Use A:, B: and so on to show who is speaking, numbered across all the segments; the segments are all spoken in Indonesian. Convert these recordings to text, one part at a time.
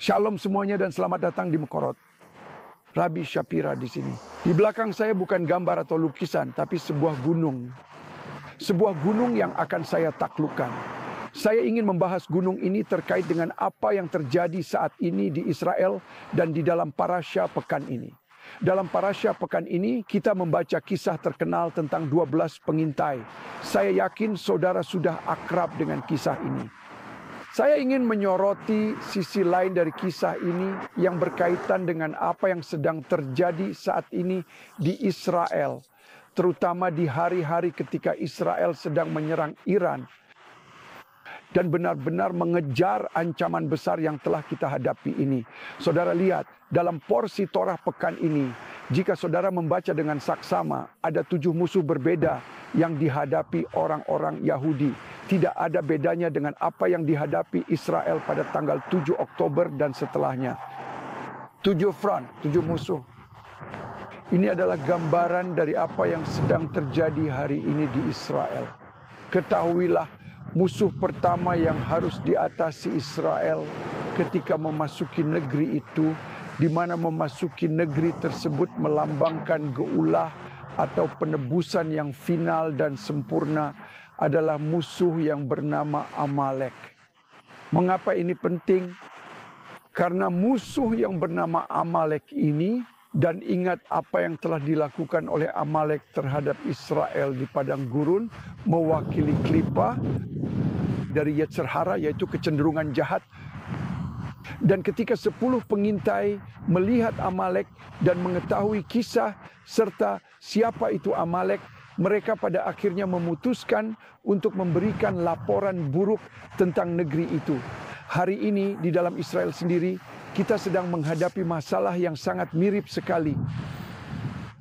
A: Shalom semuanya dan selamat datang di Mekorot. Rabbi Shapira di sini. Di belakang saya bukan gambar atau lukisan, tapi sebuah gunung. Sebuah gunung yang akan saya taklukkan. Saya ingin membahas gunung ini terkait dengan apa yang terjadi saat ini di Israel dan di dalam parasya pekan ini. Dalam parasya pekan ini kita membaca kisah terkenal tentang 12 pengintai. Saya yakin saudara sudah akrab dengan kisah ini. Saya ingin menyoroti sisi lain dari kisah ini yang berkaitan dengan apa yang sedang terjadi saat ini di Israel. Terutama di hari-hari ketika Israel sedang menyerang Iran. Dan benar-benar mengejar ancaman besar yang telah kita hadapi ini. Saudara lihat, dalam porsi Torah pekan ini, jika saudara membaca dengan saksama, ada 7 musuh berbeda yang dihadapi orang-orang Yahudi. Tidak ada bedanya dengan apa yang dihadapi Israel pada tanggal 7 Oktober dan setelahnya. 7 front, 7 musuh. Ini adalah gambaran dari apa yang sedang terjadi hari ini di Israel. Ketahuilah, musuh pertama yang harus diatasi Israel ketika memasuki negeri itu, di mana memasuki negeri tersebut melambangkan geulah atau penebusan yang final dan sempurna, adalah musuh yang bernama Amalek. Mengapa ini penting? Karena musuh yang bernama Amalek ini, dan ingat apa yang telah dilakukan oleh Amalek terhadap Israel di padang gurun, mewakili klipa dari Yetzer Hara, yaitu kecenderungan jahat. Dan ketika 10 pengintai melihat Amalek dan mengetahui kisah serta siapa itu Amalek, mereka pada akhirnya memutuskan untuk memberikan laporan buruk tentang negeri itu. Hari ini di dalam Israel sendiri, kita sedang menghadapi masalah yang sangat mirip sekali.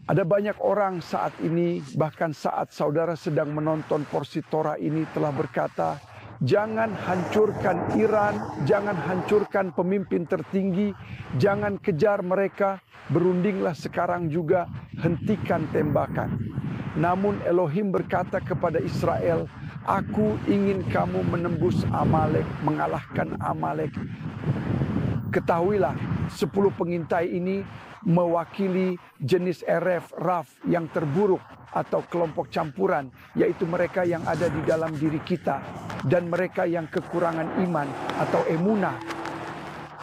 A: Ada banyak orang saat ini, bahkan saat saudara sedang menonton porsi Torah ini, telah berkata, jangan hancurkan Iran, jangan hancurkan pemimpin tertinggi, jangan kejar mereka, berundinglah sekarang juga, hentikan tembakan. Namun Elohim berkata kepada Israel, aku ingin kamu menembus Amalek, mengalahkan Amalek. Ketahuilah, 10 pengintai ini mewakili jenis Raf yang terburuk atau kelompok campuran, yaitu mereka yang ada di dalam diri kita dan mereka yang kekurangan iman atau emunah.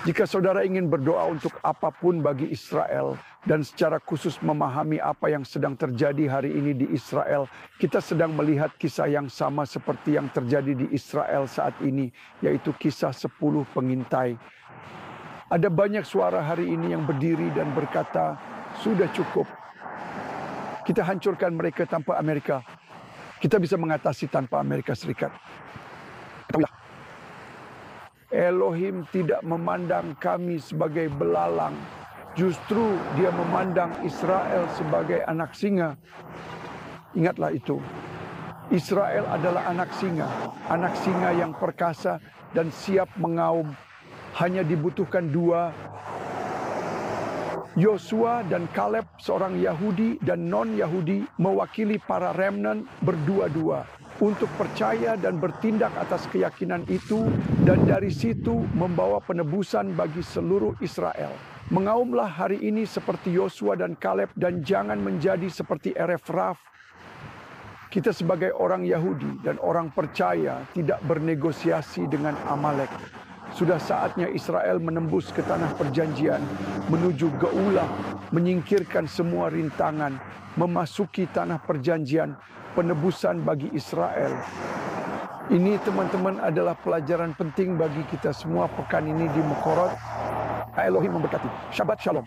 A: Jika saudara ingin berdoa untuk apapun bagi Israel dan secara khusus memahami apa yang sedang terjadi hari ini di Israel, kita sedang melihat kisah yang sama seperti yang terjadi di Israel saat ini, yaitu kisah 10 pengintai. Ada banyak suara hari ini yang berdiri dan berkata, sudah cukup. Kita hancurkan mereka tanpa Amerika. Kita bisa mengatasi tanpa Amerika Serikat. Ketahuilah, Elohim tidak memandang kami sebagai belalang. Justru dia memandang Israel sebagai anak singa. Ingatlah itu. Israel adalah anak singa yang perkasa dan siap mengaum. Hanya dibutuhkan 2. Yosua dan Kaleb, seorang Yahudi dan non-Yahudi, mewakili para remnant berdua-dua untuk percaya dan bertindak atas keyakinan itu, dan dari situ membawa penebusan bagi seluruh Israel. Mengaumlah hari ini seperti Yosua dan Kaleb, dan jangan menjadi seperti Raf. Kita sebagai orang Yahudi dan orang percaya tidak bernegosiasi dengan Amalek. Sudah saatnya Israel menembus ke tanah perjanjian, menuju Geulah, menyingkirkan semua rintangan, memasuki tanah perjanjian, penebusan bagi Israel. Ini teman-teman adalah pelajaran penting bagi kita semua pekan ini di Mekorot. Elohim memberkati. Shabbat Shalom.